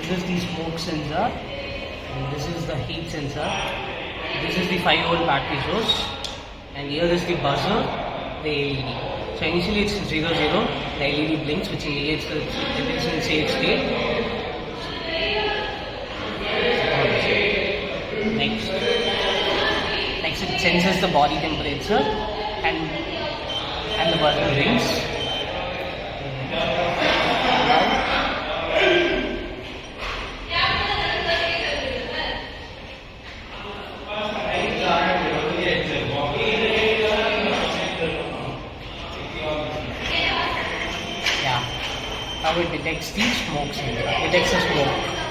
this is the smoke sensor, and this is the heat sensor. This is the 5-volt battery source, and here is the buzzer, the LED. So initially it's 00, the LED blinks, which indicates that it is in safe state. Next it senses the body temperature, and the buzzer rings. Now it detects the smoke sensor. It detects the smoke.